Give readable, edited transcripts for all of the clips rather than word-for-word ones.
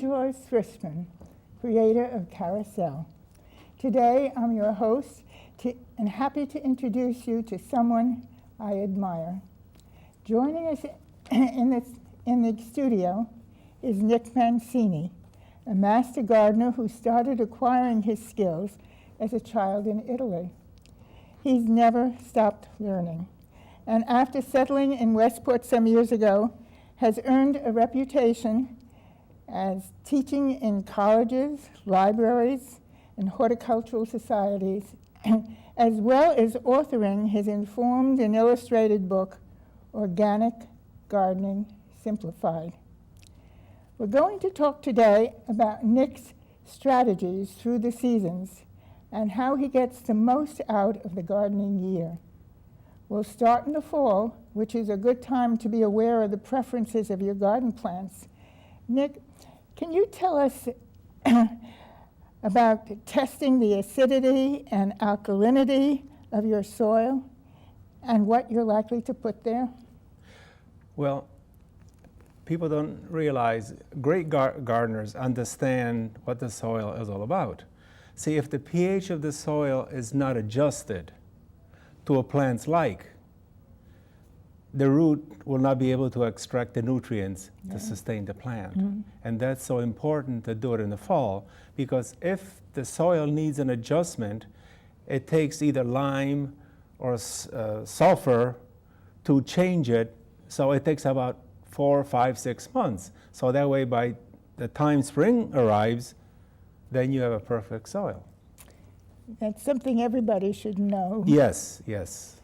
Joyce Frischman, creator of Carousel. Today, I'm your host and happy to introduce you to someone I admire. Joining us in the studio is Nick Mancini, a master gardener who started acquiring his skills as a child in Italy. He's never stopped learning, and after settling in Westport some years ago, has earned a reputation as teaching in colleges, libraries, and horticultural societies, as well as authoring his informed and illustrated book, Organic Gardening Simplified. We're going to talk today about Nick's strategies through the seasons and how he gets the most out of the gardening year. We'll start in the fall, which is a good time to be aware of the preferences of your garden plants. Nick, can you tell us about testing the acidity and alkalinity of your soil and what you're likely to put there? Well, people don't realize great gardeners understand what the soil is all about. See, if the pH of the soil is not adjusted to a plant's like, the root will not be able to extract the nutrients to sustain the plant. Mm-hmm. And that's so important to do it in the fall, because if the soil needs an adjustment, it takes either lime or sulfur to change it, so it takes about 4, 5, 6 months. So that way, by the time spring arrives, then you have a perfect soil. That's something everybody should know. Yes, yes.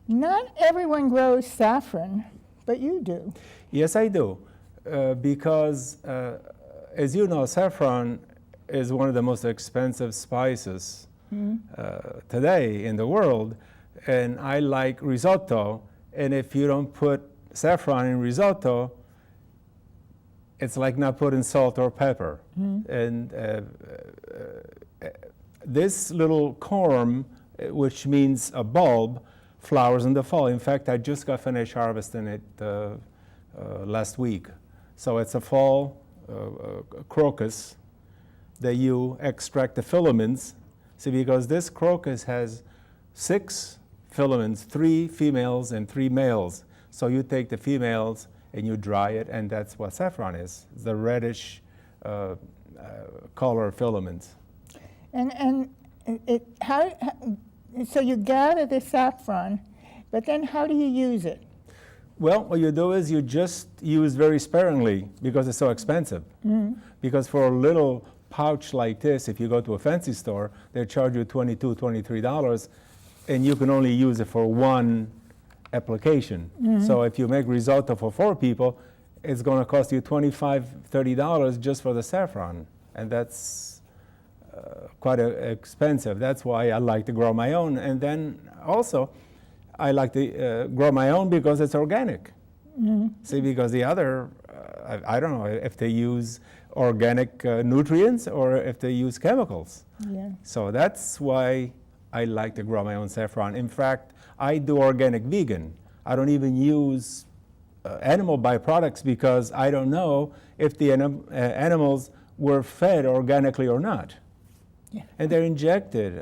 Not everyone grows saffron, but you do. Yes, I do, because as you know, saffron is one of the most expensive spices today in the world, and I like risotto, and if you don't put saffron in risotto, it's like not putting salt or pepper. And this little corm, which means a bulb, flowers in the fall. In fact, I just got finished harvesting it last week. So it's a fall crocus that you extract the filaments. See, because this crocus has 6 filaments, 3 females and 3 males. So you take the females and you dry it, and that's what saffron is. It's the reddish color filaments. So you gather the saffron, but then how do you use it? Well, what you do is you just use very sparingly because it's so expensive. Because for a little pouch like this, if you go to a fancy store, they charge you $22, $23, and you can only use it for one application. So if you make risotto for 4 people, it's going to cost you $25, $30 just for the saffron, and that's quite expensive. That's why I like to grow my own. And then also, I like to grow my own because it's organic. See, because the other, I don't know if they use organic nutrients or if they use chemicals. So that's why I like to grow my own saffron. In fact, I do organic vegan. I don't even use animal byproducts because I don't know if the animals were fed organically or not. And they're injected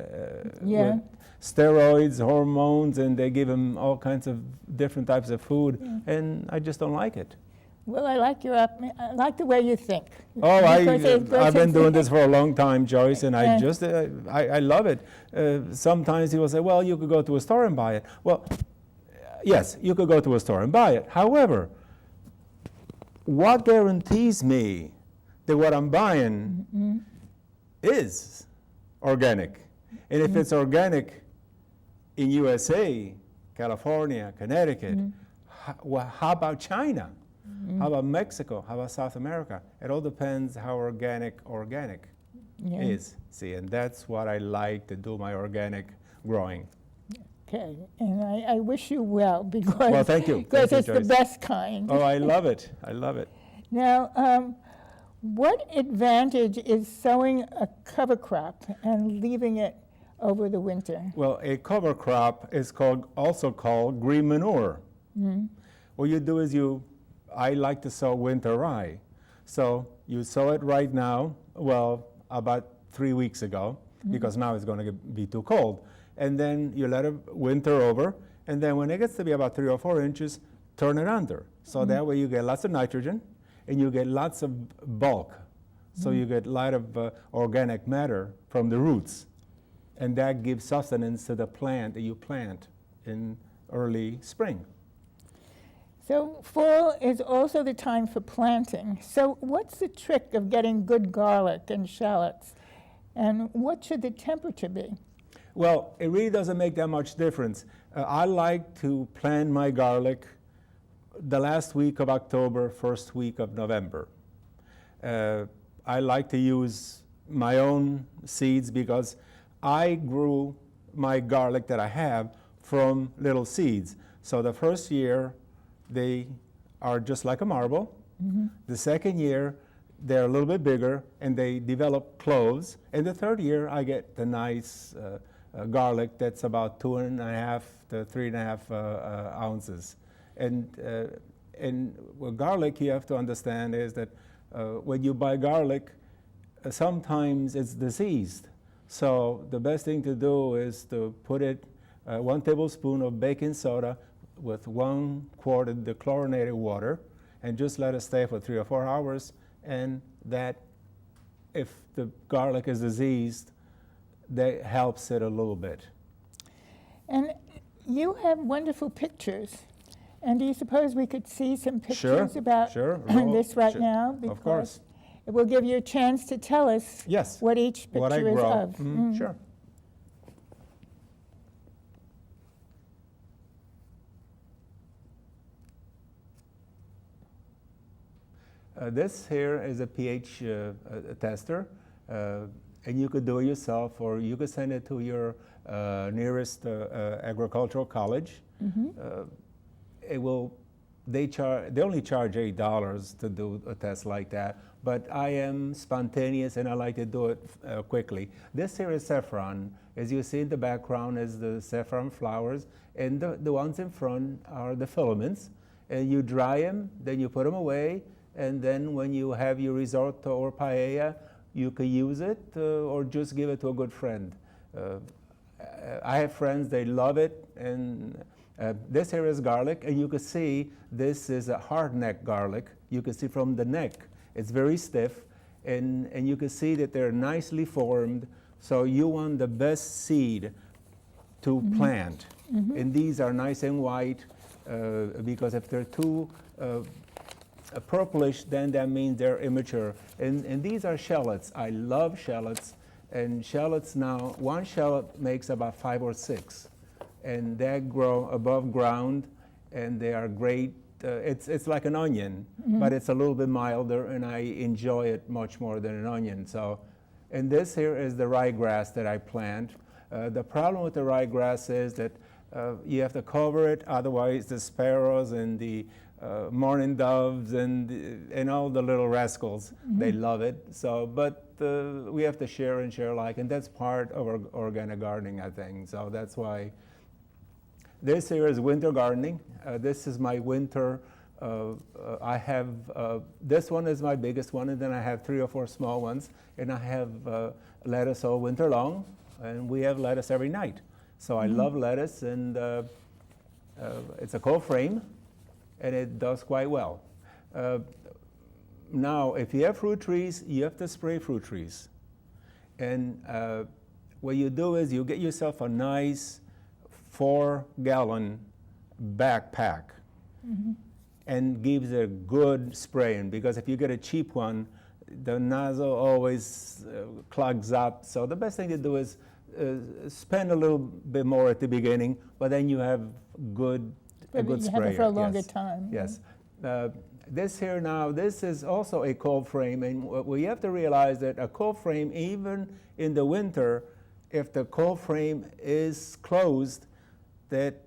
with steroids, hormones, and they give them all kinds of different types of food, and I just don't like it. Well, I like the way you think. Oh, I've been doing this for a long time, Joyce, and I love it. Sometimes people say, well, you could go to a store and buy it. Well, yes, you could go to a store and buy it. However, what guarantees me that what I'm buying is organic? And if it's organic in USA, California, Connecticut, how about China? How about Mexico? How about South America? It all depends how organic is. See, and that's what I like to do, my organic growing. Okay, and I wish you well because well, thank you. Because thank it's you, the best kind. Oh, I love it. I love it. Now, what advantage is sowing a cover crop and leaving it over the winter? Well, a cover crop is also called green manure. What you do is I like to sow winter rye. So you sow it right now, well, about 3 weeks ago, because now it's going to be too cold. And then you let it winter over, and then when it gets to be about 3 or 4 inches, turn it under. So that way you get lots of nitrogen, and you get lots of bulk. So you get a lot of organic matter from the roots. And that gives sustenance to the plant that you plant in early spring. So fall is also the time for planting. So what's the trick of getting good garlic and shallots? And what should the temperature be? Well, it really doesn't make that much difference. I like to plant my garlic the last week of October, first week of November. I like to use my own seeds because I grew my garlic that I have from little seeds. So the first year, they are just like a marble. The second year, they're a little bit bigger, and they develop cloves. And the third year, I get the nice garlic that's about 2.5 to 3.5 ounces. And with garlic, you have to understand is that when you buy garlic, sometimes it's diseased. So the best thing to do is to put it 1 tablespoon of baking soda with 1 quart of the chlorinated water, and just let it stay for 3 or 4 hours. And that, if the garlic is diseased, that helps it a little bit. And you have wonderful pictures. And do you suppose we could see some pictures about this right now? Of course. It will give you a chance to tell us Yes. what each picture What I is grow. of. Sure. This here is a pH tester, and you could do it yourself, or you could send it to your nearest agricultural college. They only charge $8 to do a test like that, but I am spontaneous and I like to do it quickly. This here is saffron. As you see in the background is the saffron flowers, and the ones in front are the filaments. And you dry them, then you put them away, and then when you have your risotto or paella, you can use it or just give it to a good friend. I have friends, they love it, and this here is garlic, and you can see this is a hard neck garlic. You can see from the neck, it's very stiff, and you can see that they're nicely formed. So you want the best seed to plant. And these are nice and white, because if they're too purplish, then that means they're immature. And these are shallots. I love shallots. And shallots now, 1 shallot makes about 5 or 6. And they grow above ground, and they are great. It's like an onion, but it's a little bit milder, and I enjoy it much more than an onion. So, and this here is the ryegrass that I plant. The problem with the ryegrass is that you have to cover it, otherwise the sparrows and the mourning doves and all the little rascals, they love it. So, but we have to share and share alike, and that's part of our organic gardening, I think. So that's why this here is winter gardening. This is my winter. I have this one is my biggest one, and then I have 3 or 4 small ones, and I have lettuce all winter long, and we have lettuce every night. So I love lettuce, and it's a cold frame, and it does quite well. Now, if you have fruit trees, you have to spray fruit trees. And what you do is you get yourself a nice 4-gallon backpack and gives it a good spraying, because if you get a cheap one, the nozzle always clogs up. So the best thing to do is spend a little bit more at the beginning, but then you have a good sprayer. You have it for a longer Yes. time. Yes. This here now, this is also a cold frame, and we have to realize that a cold frame, even in the winter, if the cold frame is closed, that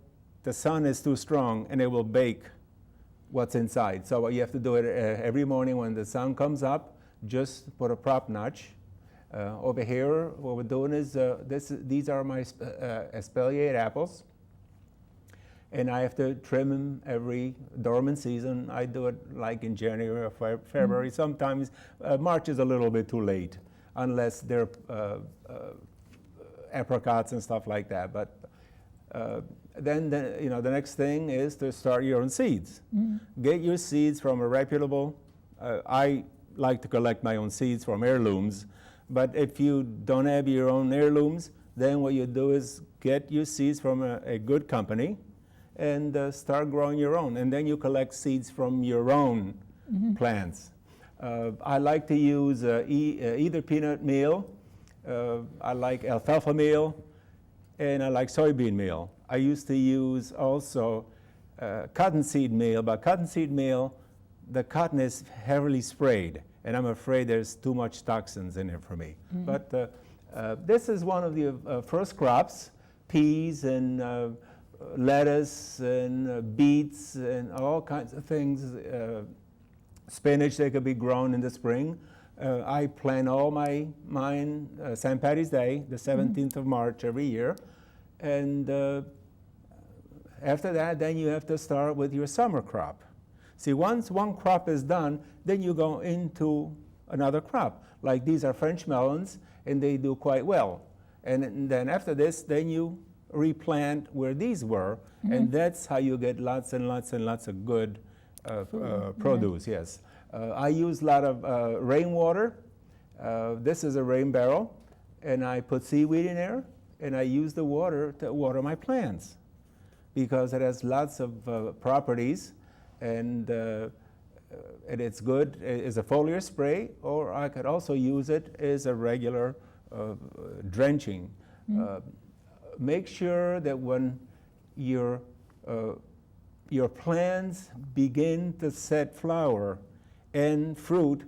the sun is too strong and it will bake what's inside. So you have to do it every morning when the sun comes up. Just put a prop notch. Over here, what we're doing is these are my espalier apples, and I have to trim them every dormant season. I do it like in January or February. Sometimes March is a little bit too late, unless they're apricots and stuff like that. But then the next thing is to start your own seeds. Get your seeds from a reputable. I like to collect my own seeds from heirlooms, but if you don't have your own heirlooms, then what you do is get your seeds from a good company and start growing your own. And then you collect seeds from your own plants. I like to use either peanut meal, I like alfalfa meal, and I like soybean meal. I used to use also cottonseed meal, but cottonseed meal, the cotton is heavily sprayed, and I'm afraid there's too much toxins in it for me. But this is one of the first crops, peas and lettuce and beets and all kinds of things. Spinach, they could be grown in the spring. I plant all mine St. Patty's Day, the 17th of March every year. And after that, then you have to start with your summer crop. See, once one crop is done, then you go into another crop. Like these are French melons, and they do quite well. And then after this, then you replant where these were, and that's how you get lots and lots and lots of good produce, yes. I use a lot of rainwater. This is a rain barrel, and I put seaweed in there, and I use the water to water my plants because it has lots of properties, and it's good as a foliar spray, or I could also use it as a regular drenching. Make sure that when your plants begin to set flower and fruit,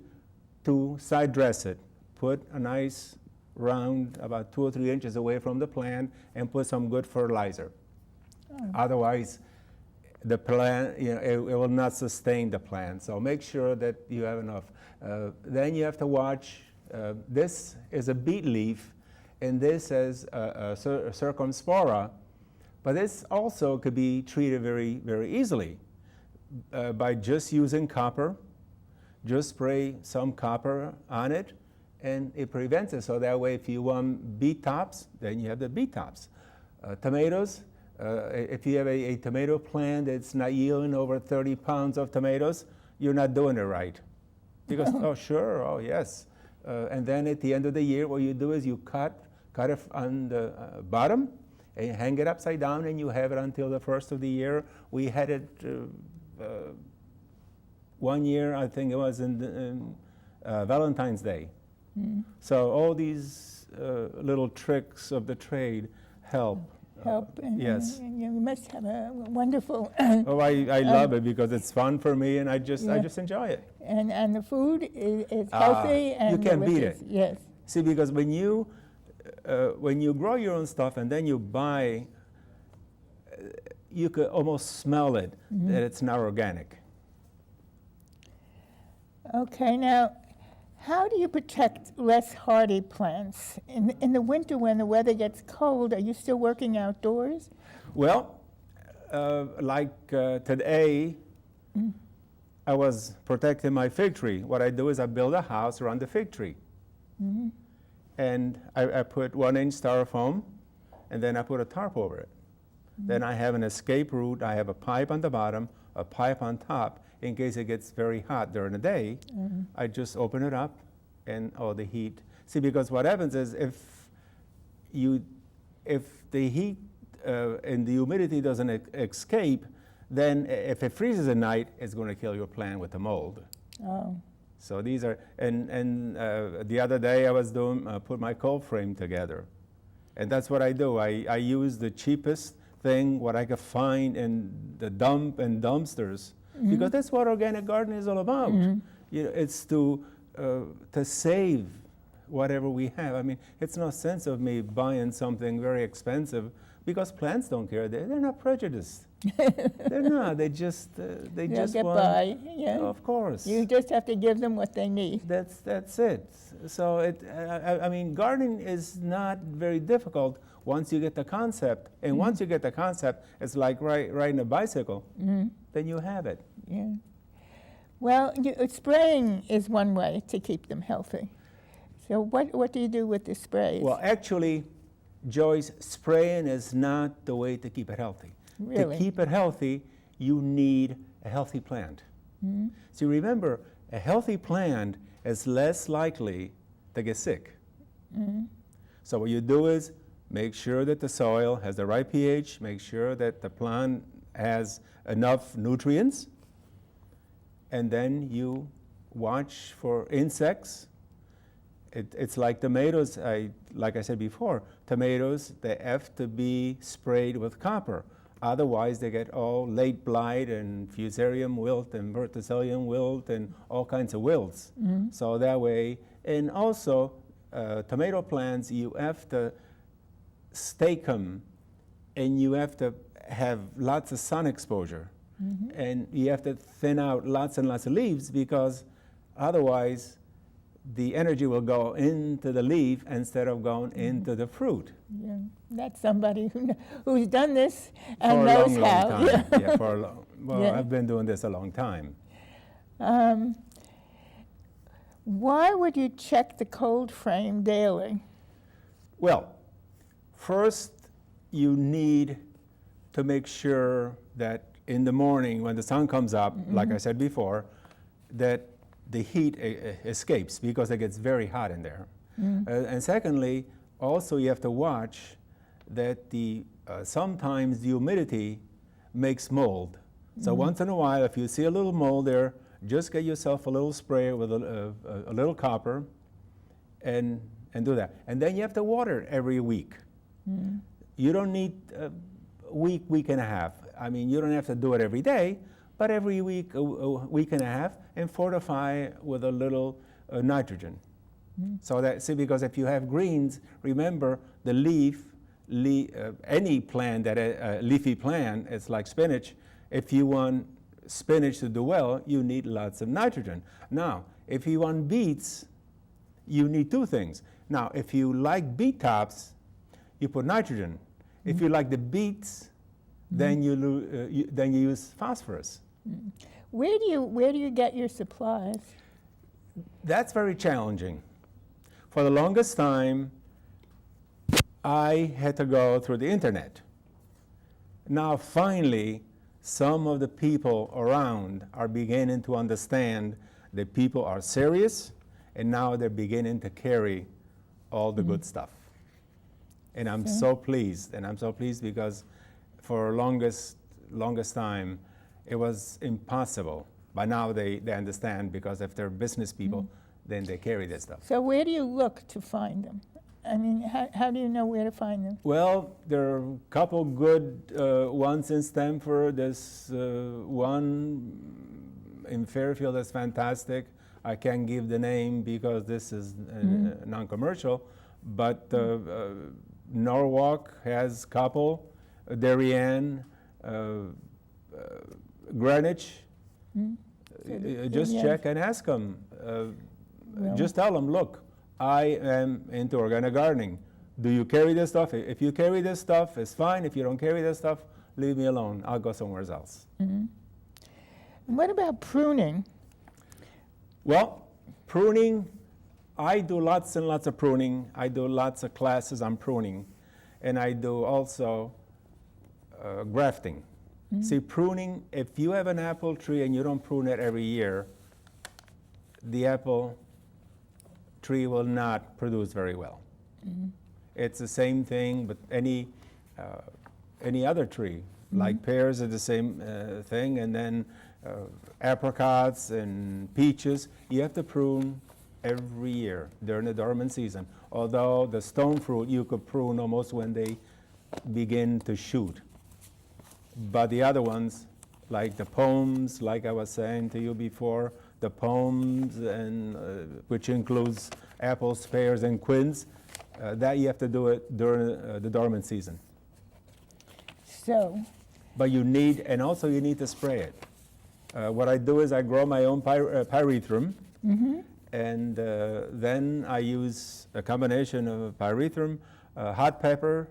to side dress it. Put a nice round about 2 or 3 inches away from the plant and put some good fertilizer. Otherwise, the plant, it will not sustain the plant. So make sure that you have enough. Then you have to watch. This is a beet leaf, and this is a circumspora. But this also could be treated very, very easily by just using copper. Just spray some copper on it, and it prevents it. So that way, if you want beet tops, then you have the beet tops. Tomatoes, if you have a tomato plant that's not yielding over 30 pounds of tomatoes, you're not doing it right. Because, oh, sure, oh, yes. And then at the end of the year, what you do is you cut it on the bottom, and you hang it upside down, and you have it until the first of the year. We had it one year, I think it was in Valentine's Day. So all these little tricks of the trade help. And, yes. and you must have a wonderful. Oh, I love it because it's fun for me, and I just enjoy it. And the food is healthy and you can't beat delicious. it. Yes. See, because when you grow your own stuff and then you buy, you could almost smell it that it's not organic. Okay, now, how do you protect less hardy plants? In the winter when the weather gets cold, are you still working outdoors? Well, today, I was protecting my fig tree. What I do is I build a house around the fig tree. And I put 1-inch styrofoam, and then I put a tarp over it. Then I have an escape route. I have a pipe on the bottom, a pipe on top. In case it gets very hot during the day, I just open it up and all the heat. See, because what happens is if the heat and the humidity doesn't escape, then if it freezes at night, it's going to kill your plant with the mold. Oh. So these are, and the other day I was put my cold frame together. And that's what I do. I use the cheapest thing, what I could find in the dump and dumpsters. Because that's what organic gardening is all about. It's to save whatever we have. I mean, it's no sense of me buying something very expensive because plants don't care. They're not prejudiced. They're not. They just They'll get want. by. Yeah. Of course. You just have to give them what they need. That's it. So I mean, gardening is not very difficult once you get the concept. And once you get the concept, it's like riding a bicycle. Then you have it. Yeah. Well, spraying is one way to keep them healthy. So what do you do with the sprays? Well, actually, Joyce, spraying is not the way to keep it healthy. Really? To keep it healthy, you need a healthy plant. So remember, a healthy plant is less likely to get sick. So what you do is make sure that the soil has the right pH, make sure that the plant has enough nutrients, and then you watch for insects. It's like tomatoes. Like I said before, tomatoes, they have to be sprayed with copper. Otherwise, they get all late blight and fusarium wilt and verticillium wilt and all kinds of wilts. So that way, and also tomato plants, you have to stake them, and you have to have lots of sun exposure, and you have to thin out lots and lots of leaves, because otherwise the energy will go into the leaf instead of going into the fruit. Yeah. That's somebody who's done this and For a knows long, how. long time. Yeah, for a long. Well, Yeah. I've been doing this a long time. Why would you check the cold frame daily? Well, first you need to make sure that in the morning when the sun comes up, like I said before, that the heat escapes, because it gets very hot in there. And secondly, also you have to watch that sometimes the humidity makes mold. So once in a while, if you see a little mold there, just get yourself a little sprayer with a little copper and do that. And then you have to water it every week. You don't need a week and a half. I mean, you don't have to do it every day, but every week, a week and a half, and fortify with a little nitrogen. So because if you have greens, remember the any plant that leafy plant, it's like spinach. If you want spinach to do well, you need lots of nitrogen. Now, if you want beets, you need two things. Now, if you like beet tops, you put nitrogen. If you like the beets, then you use phosphorus. Where do you get your supplies? That's very challenging. For the longest time, I had to go through the internet. Now, finally, some of the people around are beginning to understand that people are serious, and now they're beginning to carry all the good stuff. And I'm so pleased, because for longest time, it was impossible. By now they understand, because if they're business people, then they carry this stuff. So where do you look to find them? I mean, how do you know where to find them? Well, there are a couple good ones in Stamford. There's one in Fairfield that's fantastic. I can't give the name because this is non-commercial, but Norwalk has a couple, Darien, Greenwich. Just check and ask them. Just tell them, look, I am into organic gardening. Do you carry this stuff? If you carry this stuff, it's fine. If you don't carry this stuff, leave me alone. I'll go somewhere else. And what about pruning? Well, pruning, I do lots and lots of pruning. I do lots of classes on pruning. And I do also grafting. See, pruning, if you have an apple tree and you don't prune it every year, the apple tree will not produce very well. It's the same thing with any other tree. Like pears are the same thing, and then apricots and peaches. You have to prune every year during the dormant season. Although the stone fruit you could prune almost when they begin to shoot. But the other ones, like the pomes, like I was saying to you before, the pomes, and which includes apples, pears, and quince, that you have to do it during the dormant season. So, But you need, and also you need to spray it. What I do is I grow my own pyrethrum, and then I use a combination of pyrethrum, hot pepper,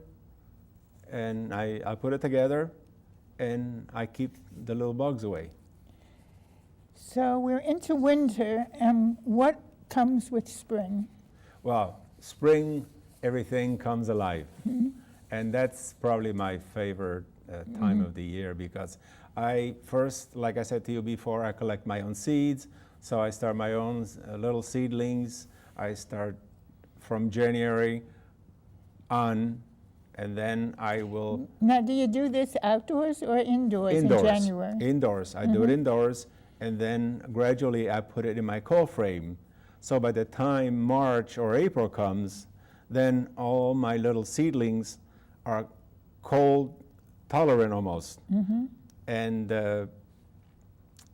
and I put it together, and I keep the little bugs away. so we're into winter, and what comes with spring? Well, spring, everything comes alive. And that's probably my favorite time of the year, because I first, like I said to you before, I collect my own seeds. So I start my own little seedlings. I start from January on, and then I will Now, do you do this outdoors or indoors indoors. in January? Indoors. I do it indoors, and then gradually I put it in my cold frame. So by the time March or April comes, then all my little seedlings are cold tolerant almost.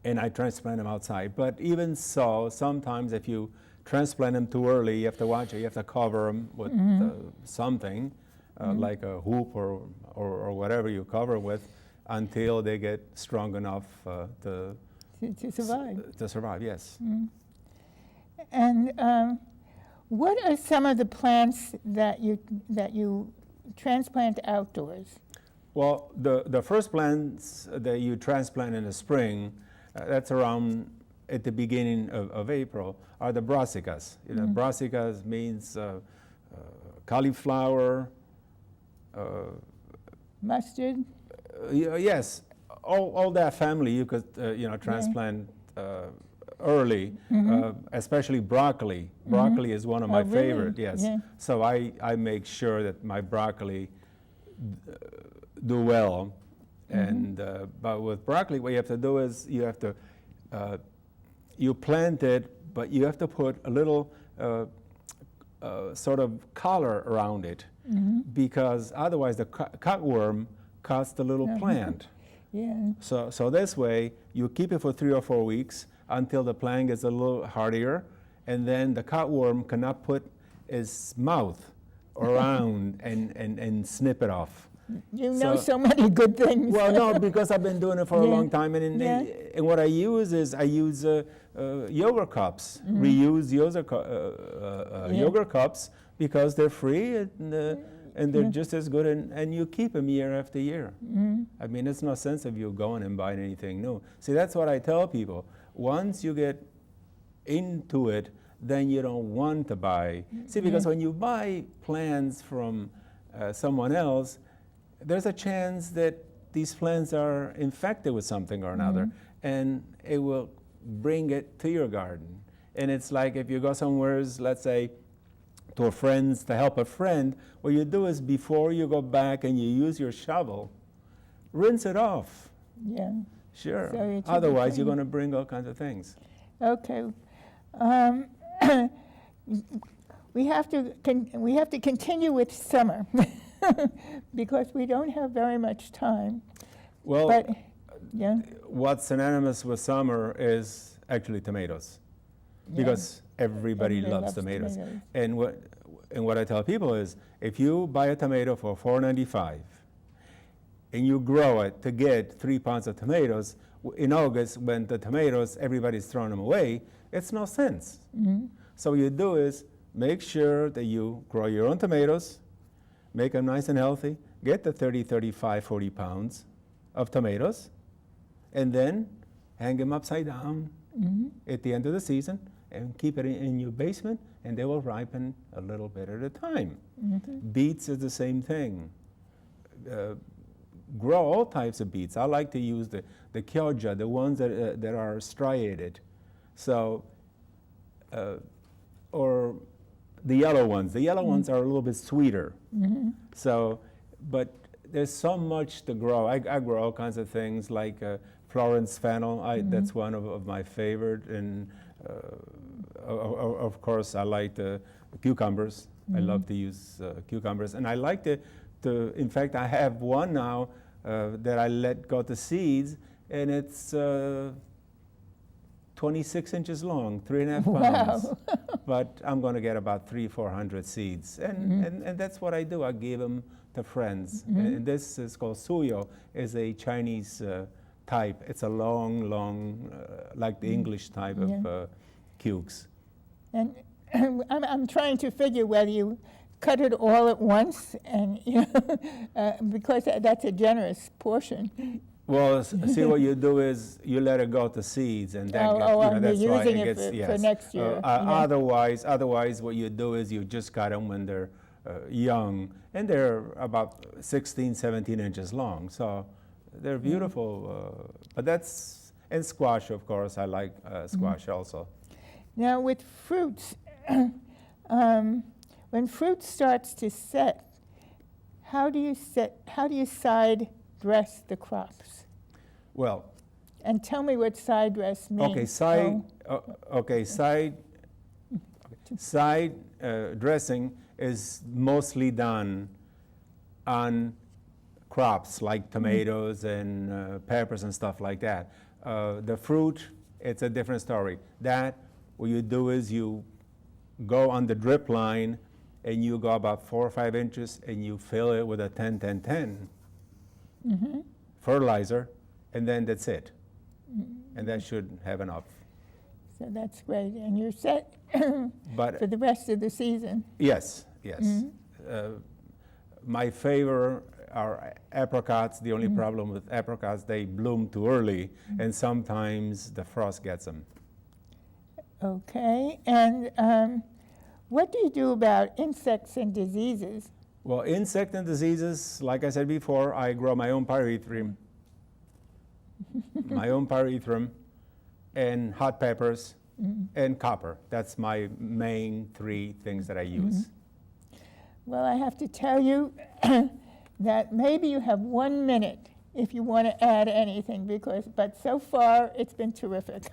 And I transplant them outside. But even so, sometimes if you transplant them too early, you have to watch it. You have to cover them with something, like a hoop or whatever you cover with, until they get strong enough To survive. to survive, yes. And what are some of the plants that you transplant outdoors? Well, the first plants that you transplant in the spring, that's around at the beginning of April, are the brassicas. You know, brassicas means cauliflower, Mustard? yes, all that family you could transplant early, especially broccoli. Broccoli is one of my Oh, really? favorite, yes. Yeah. So I make sure that my broccoli do well. And but with broccoli, what you have to do is you have to you plant it, but you have to put a little sort of collar around it, because otherwise the cutworm cuts the little plant. Yeah. So this way you keep it for 3 or 4 weeks until the plant gets a little hardier, and then the cutworm cannot put his mouth around and snip it off. You know so many good things. Well, no, because I've been doing it for a Yeah. long time, and Yeah. and what I use is yogurt cups, reuse yogurt cups, because they're free and they're just as good, and you keep them year after year. I mean, it's no sense of you going and buying anything new. See, that's what I tell people. Once you get into it, then you don't want to buy. See, because when you buy plants from someone else, there's a chance that these plants are infected with something or another, and it will bring it to your garden. And it's like if you go somewhere, let's say, to a friend's to help a friend, what you do is before you go back and you use your shovel, rinse it off. Yeah. Sure. So it's a Otherwise, good you're thing. going to bring all kinds of things. Okay. We have to continue with summer because we don't have very much time. Well, But yeah. what's synonymous with summer is actually tomatoes, because everybody loves tomatoes. And what I tell people is, if you buy a tomato for $4.95 and you grow it to get 3 pounds of tomatoes, in August, when the tomatoes, everybody's throwing them away, it's no sense. So what you do is make sure that you grow your own tomatoes, make them nice and healthy, get the 30, 35, 40 pounds of tomatoes, and then hang them upside down at the end of the season, and keep it in your basement, and they will ripen a little bit at a time. Beets is the same thing. Grow all types of beets. I like to use the Kyoja, the ones that are striated. So, or the yellow ones. The yellow ones are a little bit sweeter. So, but there's so much to grow. I grow all kinds of things like Florence fennel. That's one of my favorite. And of course, I like the cucumbers. I love to use cucumbers. And I like to, in fact, I have one now that I let go to seeds, and it's 26 inches long, 3.5 Wow. pounds. But I'm going to get about 400 seeds. And that's what I do. I give them to friends. And this is called suyo, is a Chinese type. It's a long, like the English type of cukes. And I'm trying to figure whether you cut it all at once, and because that's a generous portion. Well, see, what you do is you let it go to seeds, and that and that's you're why using it it gets for next year. Otherwise, what you do is you just cut them when they're young, and they're about 16, 17 inches long. So they're beautiful. But that's, and squash, of course. I like squash also. Now with fruits, when fruit starts to set, how do you side dress the crops? Well, and tell me what side dress means. Okay, side dressing is mostly done on crops like tomatoes and peppers and stuff like that. The fruit, it's a different story. That, what you do is you go on the drip line and you go about 4 or 5 inches and you fill it with a 10-10-10 fertilizer, and then that's it. And that should have enough. So that's great. And you're set But for the rest of the season. yes. My favor are apricots. The only problem with apricots, they bloom too early, and sometimes the frost gets them. Okay. And what do you do about insects and diseases? Well, insect and diseases, like I said before, I grow my own pyrethrum, and hot peppers, and copper. That's my main 3 things that I use. Well, I have to tell you that maybe you have 1 minute if you want to add anything, but so far it's been terrific.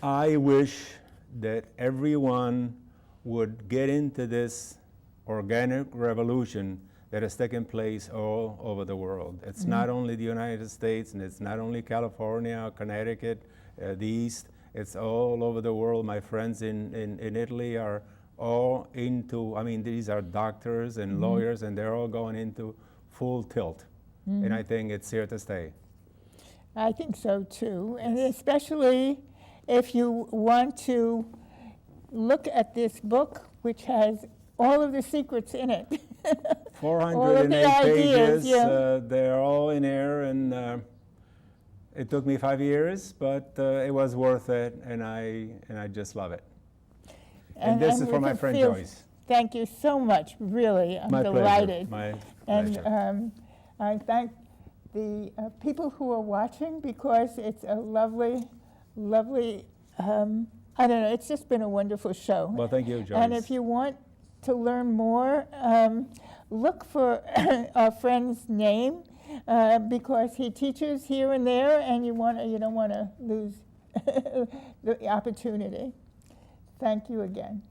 I wish that everyone would get into this organic revolution that has taken place all over the world. It's not only the United States, and it's not only California, Connecticut, the East. It's all over the world. My friends in Italy are all into, these are doctors and lawyers, and they're all going into full tilt. And I think it's here to stay. I think so too, and especially if you want to look at this book, which has all of the secrets in it. 408 ideas, pages, they're all in there, and it took me 5 years, but it was worth it, and I just love it. And this is for my friend Joyce. Thank you so much, really. I'm My delighted. pleasure. And I thank the people who are watching, because it's a lovely, I don't know, it's just been a wonderful show. Well, thank you, Joyce. And if you want to learn more, look for our friend's name, because he teaches here and there, and you don't want to lose the opportunity. Thank you again.